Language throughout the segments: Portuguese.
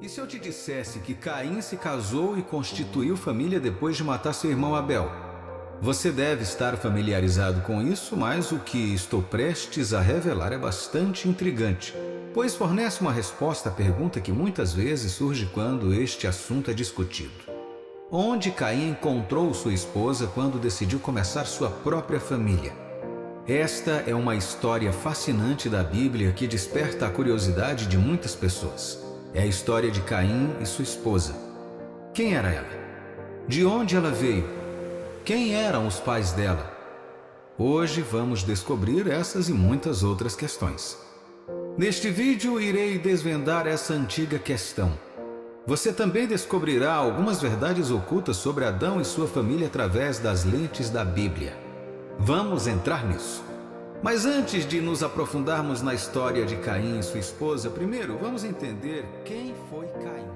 E se eu te dissesse que Caim se casou e constituiu família depois de matar seu irmão Abel? Você deve estar familiarizado com isso, mas o que estou prestes a revelar é bastante intrigante, pois fornece uma resposta à pergunta que muitas vezes surge quando este assunto é discutido. Onde Caim encontrou sua esposa quando decidiu começar sua própria família? Esta é uma história fascinante da Bíblia que desperta a curiosidade de muitas pessoas. É a história de Caim e sua esposa. Quem era ela? De onde ela veio? Quem eram os pais dela? Hoje vamos descobrir essas e muitas outras questões. Neste vídeo irei desvendar essa antiga questão. Você também descobrirá algumas verdades ocultas sobre Adão e sua família através das lentes da Bíblia. Vamos entrar nisso. Mas antes de nos aprofundarmos na história de Caim e sua esposa, primeiro vamos entender quem foi Caim.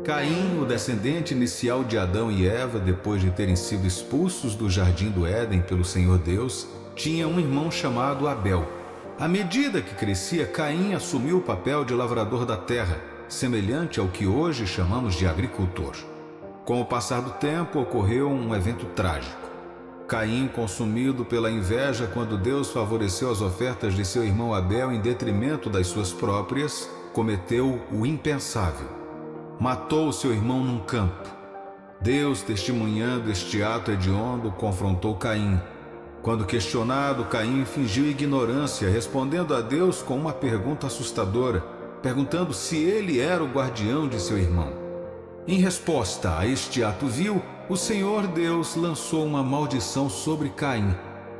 Caim, o descendente inicial de Adão e Eva, depois de terem sido expulsos do jardim do Éden pelo Senhor Deus, tinha um irmão chamado Abel. À medida que crescia, Caim assumiu o papel de lavrador da terra, semelhante ao que hoje chamamos de agricultor. Com o passar do tempo, ocorreu um evento trágico. Caim, consumido pela inveja quando Deus favoreceu as ofertas de seu irmão Abel em detrimento das suas próprias, cometeu o impensável. Matou seu irmão num campo. Deus, testemunhando este ato hediondo, confrontou Caim. Quando questionado, Caim fingiu ignorância, respondendo a Deus com uma pergunta assustadora, perguntando se ele era o guardião de seu irmão. Em resposta a este ato vil, o Senhor Deus lançou uma maldição sobre Caim,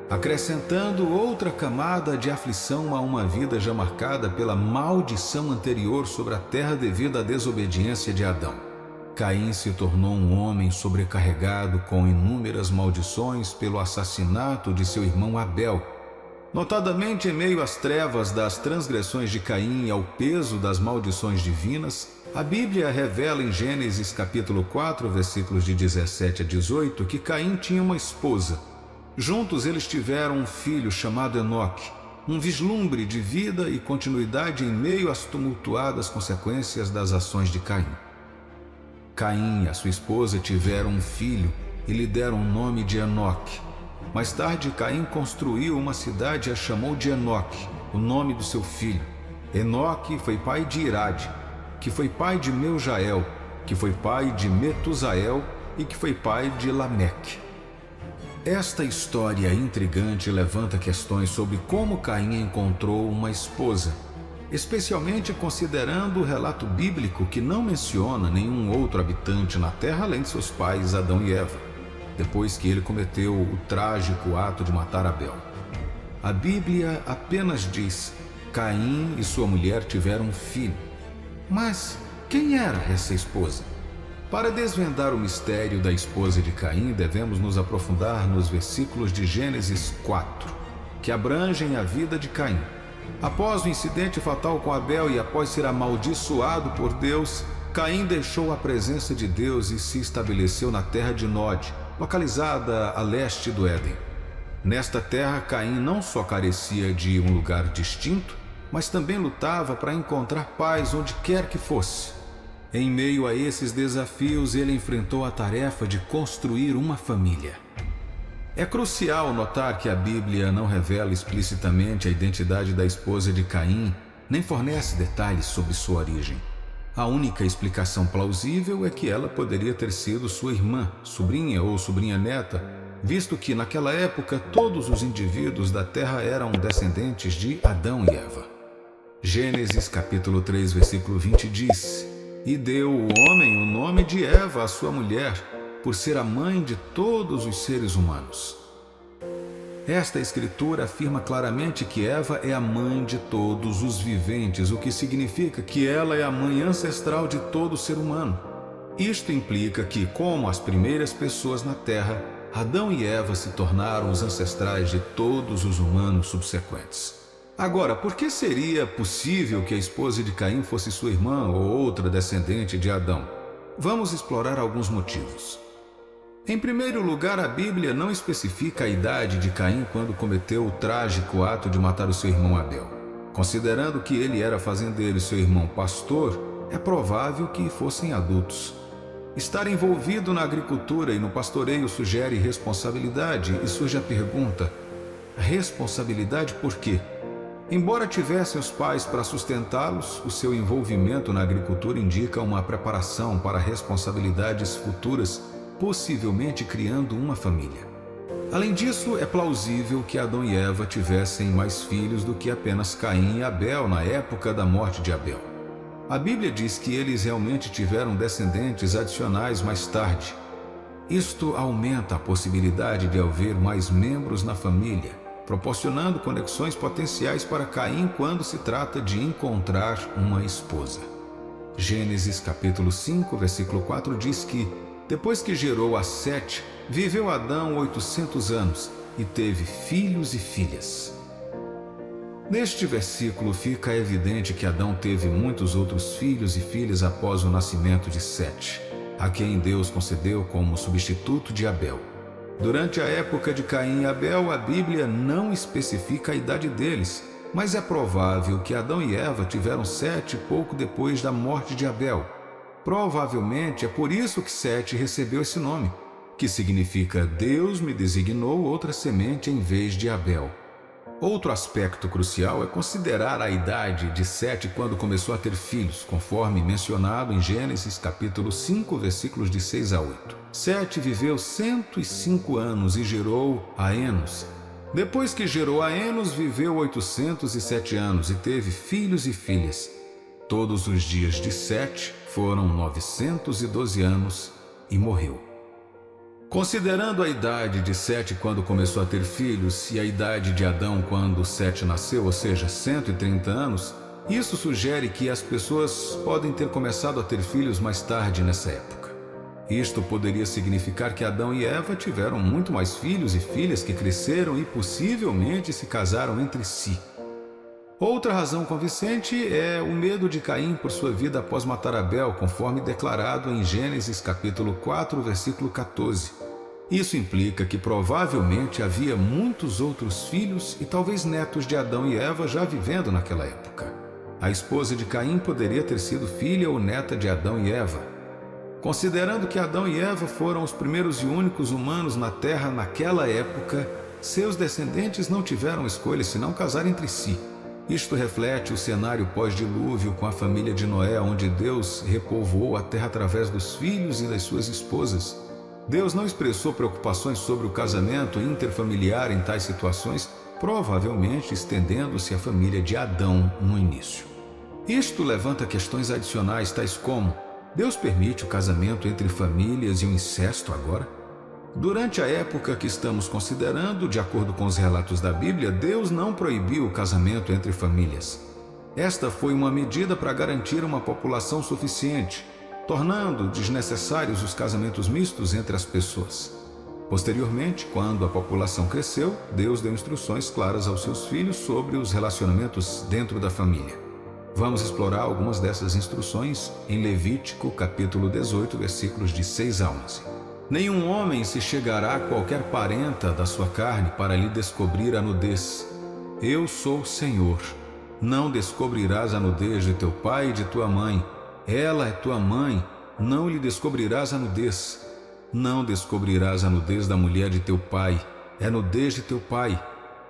acrescentando outra camada de aflição a uma vida já marcada pela maldição anterior sobre a terra devido à desobediência de Adão. Caim se tornou um homem sobrecarregado com inúmeras maldições pelo assassinato de seu irmão Abel. Notadamente, em meio às trevas das transgressões de Caim e ao peso das maldições divinas, a Bíblia revela em Gênesis capítulo 4, versículos de 17 a 18, que Caim tinha uma esposa. Juntos eles tiveram um filho chamado Enoque, um vislumbre de vida e continuidade em meio às tumultuadas consequências das ações de Caim. Caim e a sua esposa tiveram um filho e lhe deram o nome de Enoque. Mais tarde, Caim construiu uma cidade e a chamou de Enoque, o nome do seu filho. Enoque foi pai de Irade, que foi pai de Meujael, que foi pai de Metusael e que foi pai de Lameque. Esta história intrigante levanta questões sobre como Caim encontrou uma esposa, especialmente considerando o relato bíblico que não menciona nenhum outro habitante na terra além de seus pais Adão e Eva, depois que ele cometeu o trágico ato de matar Abel. A Bíblia apenas diz: Caim e sua mulher tiveram um filho. Mas quem era essa esposa? Para desvendar o mistério da esposa de Caim, devemos nos aprofundar nos versículos de Gênesis 4, que abrangem a vida de Caim. Após o incidente fatal com Abel e após ser amaldiçoado por Deus, Caim deixou a presença de Deus e se estabeleceu na terra de Nod, localizada a leste do Éden. Nesta terra, Caim não só carecia de um lugar distinto, mas também lutava para encontrar paz onde quer que fosse. Em meio a esses desafios, ele enfrentou a tarefa de construir uma família. É crucial notar que a Bíblia não revela explicitamente a identidade da esposa de Caim, nem fornece detalhes sobre sua origem. A única explicação plausível é que ela poderia ter sido sua irmã, sobrinha ou sobrinha neta, visto que naquela época todos os indivíduos da terra eram descendentes de Adão e Eva. Gênesis capítulo 3, versículo 20 diz: E deu o homem o nome de Eva, a sua mulher, por ser a mãe de todos os seres humanos. Esta escritura afirma claramente que Eva é a mãe de todos os viventes, o que significa que ela é a mãe ancestral de todo ser humano. Isto implica que, como as primeiras pessoas na Terra, Adão e Eva se tornaram os ancestrais de todos os humanos subsequentes. Agora, por que seria possível que a esposa de Caim fosse sua irmã ou outra descendente de Adão? Vamos explorar alguns motivos. Em primeiro lugar, a Bíblia não especifica a idade de Caim quando cometeu o trágico ato de matar o seu irmão Abel. Considerando que ele era fazendeiro e seu irmão pastor, é provável que fossem adultos. Estar envolvido na agricultura e no pastoreio sugere responsabilidade, e surge a pergunta: responsabilidade por quê? Embora tivessem os pais para sustentá-los, o seu envolvimento na agricultura indica uma preparação para responsabilidades futuras, possivelmente criando uma família. Além disso, é plausível que Adão e Eva tivessem mais filhos do que apenas Caim e Abel na época da morte de Abel. A Bíblia diz que eles realmente tiveram descendentes adicionais mais tarde. Isto aumenta a possibilidade de haver mais membros na família, proporcionando conexões potenciais para Caim quando se trata de encontrar uma esposa. Gênesis capítulo 5, versículo 4 diz que, depois que gerou a Sete, viveu Adão 800 anos e teve filhos e filhas. Neste versículo fica evidente que Adão teve muitos outros filhos e filhas após o nascimento de Sete, a quem Deus concedeu como substituto de Abel. Durante a época de Caim e Abel, a Bíblia não especifica a idade deles, mas é provável que Adão e Eva tiveram Sete pouco depois da morte de Abel. Provavelmente é por isso que Sete recebeu esse nome, que significa Deus me designou outra semente em vez de Abel. Outro aspecto crucial é considerar a idade de Sete quando começou a ter filhos, conforme mencionado em Gênesis capítulo 5, versículos de 6 a 8. Sete viveu 105 anos e gerou a Enos. Depois que gerou a Enos, viveu 807 anos e teve filhos e filhas. Todos os dias de Sete foram 912 anos e morreu. Considerando a idade de Sete quando começou a ter filhos e a idade de Adão quando Sete nasceu, ou seja, 130 anos, isso sugere que as pessoas podem ter começado a ter filhos mais tarde nessa época. Isto poderia significar que Adão e Eva tiveram muito mais filhos e filhas que cresceram e possivelmente se casaram entre si. Outra razão convincente é o medo de Caim por sua vida após matar Abel, conforme declarado em Gênesis capítulo 4, versículo 14. Isso implica que provavelmente havia muitos outros filhos e talvez netos de Adão e Eva já vivendo naquela época. A esposa de Caim poderia ter sido filha ou neta de Adão e Eva. Considerando que Adão e Eva foram os primeiros e únicos humanos na Terra naquela época, seus descendentes não tiveram escolha senão casar entre si. Isto reflete o cenário pós-dilúvio com a família de Noé, onde Deus repovoou a terra através dos filhos e das suas esposas. Deus não expressou preocupações sobre o casamento interfamiliar em tais situações, provavelmente estendendo-se à família de Adão no início. Isto levanta questões adicionais tais como: Deus permite o casamento entre famílias e o incesto agora? Durante a época que estamos considerando, de acordo com os relatos da Bíblia, Deus não proibiu o casamento entre famílias. Esta foi uma medida para garantir uma população suficiente, tornando desnecessários os casamentos mistos entre as pessoas. Posteriormente, quando a população cresceu, Deus deu instruções claras aos seus filhos sobre os relacionamentos dentro da família. Vamos explorar algumas dessas instruções em Levítico, capítulo 18, versículos de 6 a 11. Nenhum homem se chegará a qualquer parenta da sua carne para lhe descobrir a nudez. Eu sou o Senhor. Não descobrirás a nudez de teu pai e de tua mãe. Ela é tua mãe. Não lhe descobrirás a nudez. Não descobrirás a nudez da mulher de teu pai. É nudez de teu pai.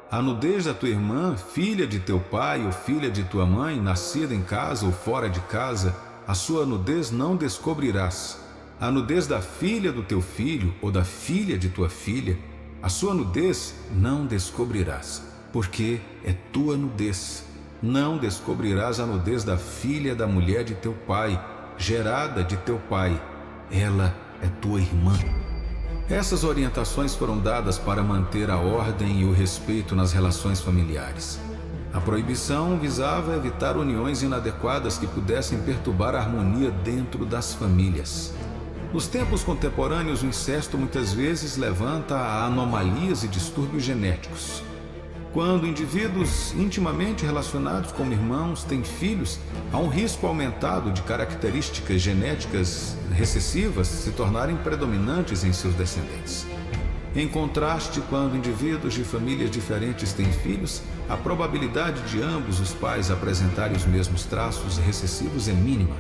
A nudez da tua irmã, filha de teu pai ou filha de tua mãe, nascida em casa ou fora de casa, a sua nudez não descobrirás. A nudez da filha do teu filho ou da filha de tua filha, a sua nudez não descobrirás, porque é tua nudez. Não descobrirás a nudez da filha da mulher de teu pai, gerada de teu pai. Ela é tua irmã. Essas orientações foram dadas para manter a ordem e o respeito nas relações familiares. A proibição visava evitar uniões inadequadas que pudessem perturbar a harmonia dentro das famílias. Nos tempos contemporâneos, o incesto muitas vezes levanta a anomalias e distúrbios genéticos. Quando indivíduos intimamente relacionados como irmãos têm filhos, há um risco aumentado de características genéticas recessivas se tornarem predominantes em seus descendentes. Em contraste, quando indivíduos de famílias diferentes têm filhos, a probabilidade de ambos os pais apresentarem os mesmos traços recessivos é mínima.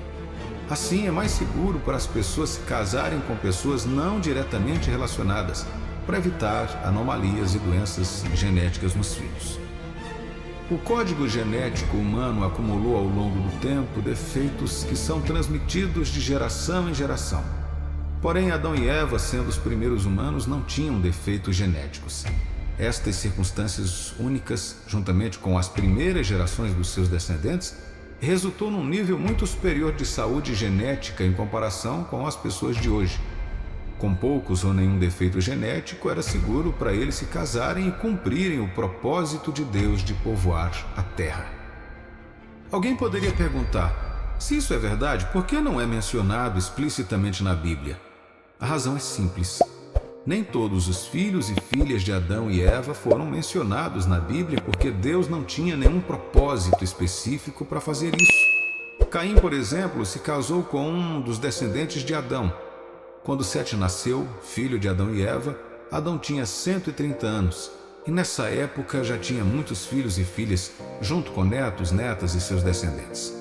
Assim, é mais seguro para as pessoas se casarem com pessoas não diretamente relacionadas, para evitar anomalias e doenças genéticas nos filhos. O código genético humano acumulou ao longo do tempo defeitos que são transmitidos de geração em geração. Porém, Adão e Eva, sendo os primeiros humanos, não tinham defeitos genéticos. Estas circunstâncias únicas, juntamente com as primeiras gerações dos seus descendentes, resultou num nível muito superior de saúde genética em comparação com as pessoas de hoje. Com poucos ou nenhum defeito genético, era seguro para eles se casarem e cumprirem o propósito de Deus de povoar a terra. Alguém poderia perguntar, se isso é verdade, por que não é mencionado explicitamente na Bíblia? A razão é simples. Nem todos os filhos e filhas de Adão e Eva foram mencionados na Bíblia porque Deus não tinha nenhum propósito específico para fazer isso. Caim, por exemplo, se casou com um dos descendentes de Adão. Quando Sete nasceu, filho de Adão e Eva, Adão tinha 130 anos, e nessa época já tinha muitos filhos e filhas, junto com netos, netas e seus descendentes.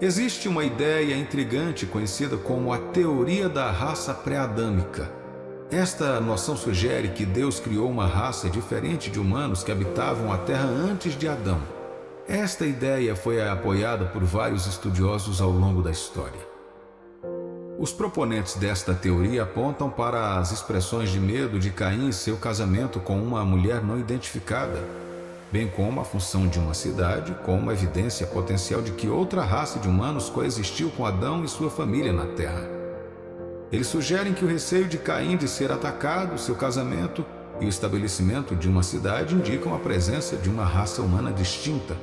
Existe uma ideia intrigante conhecida como a teoria da raça pré-adâmica. Esta noção sugere que Deus criou uma raça diferente de humanos que habitavam a Terra antes de Adão. Esta ideia foi apoiada por vários estudiosos ao longo da história. Os proponentes desta teoria apontam para as expressões de medo de Caim em seu casamento com uma mulher não identificada, bem como a função de uma cidade como evidência potencial de que outra raça de humanos coexistiu com Adão e sua família na Terra. Eles sugerem que o receio de Caim de ser atacado, seu casamento e o estabelecimento de uma cidade indicam a presença de uma raça humana distinta.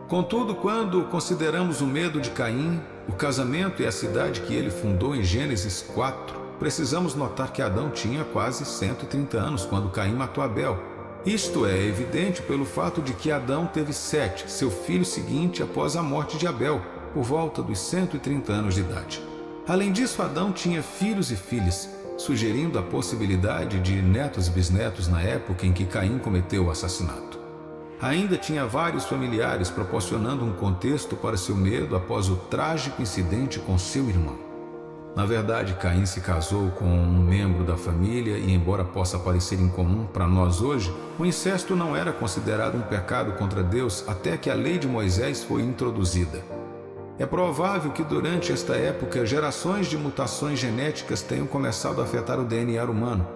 Contudo, quando consideramos o medo de Caim, o casamento e a cidade que ele fundou em Gênesis 4, precisamos notar que Adão tinha quase 130 anos quando Caim matou Abel. Isto é evidente pelo fato de que Adão teve Sete, seu filho seguinte, após a morte de Abel, por volta dos 130 anos de idade. Além disso, Adão tinha filhos e filhas, sugerindo a possibilidade de netos e bisnetos na época em que Caim cometeu o assassinato. Ainda tinha vários familiares, proporcionando um contexto para seu medo após o trágico incidente com seu irmão. Na verdade, Caim se casou com um membro da família e, embora possa parecer incomum para nós hoje, o incesto não era considerado um pecado contra Deus até que a lei de Moisés foi introduzida. É provável que durante esta época gerações de mutações genéticas tenham começado a afetar o DNA humano.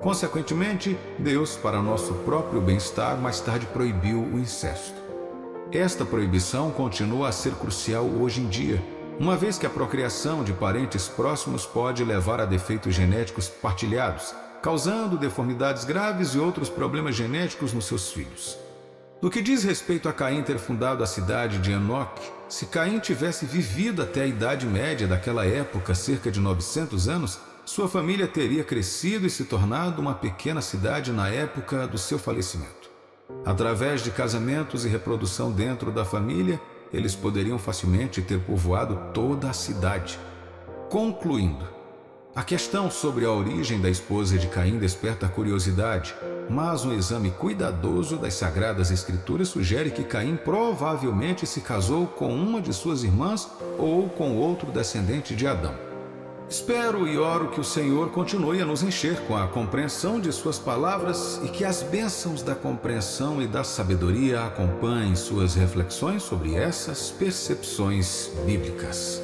Consequentemente, Deus, para nosso próprio bem-estar, mais tarde proibiu o incesto. Esta proibição continua a ser crucial hoje em dia, uma vez que a procriação de parentes próximos pode levar a defeitos genéticos partilhados, causando deformidades graves e outros problemas genéticos nos seus filhos. No que diz respeito a Caim ter fundado a cidade de Enoque, se Caim tivesse vivido até a Idade Média daquela época, cerca de 900 anos, sua família teria crescido e se tornado uma pequena cidade na época do seu falecimento. Através de casamentos e reprodução dentro da família, eles poderiam facilmente ter povoado toda a cidade. Concluindo, a questão sobre a origem da esposa de Caim desperta curiosidade, mas um exame cuidadoso das Sagradas Escrituras sugere que Caim provavelmente se casou com uma de suas irmãs ou com outro descendente de Adão. Espero e oro que o Senhor continue a nos encher com a compreensão de suas palavras e que as bênçãos da compreensão e da sabedoria acompanhem suas reflexões sobre essas percepções bíblicas.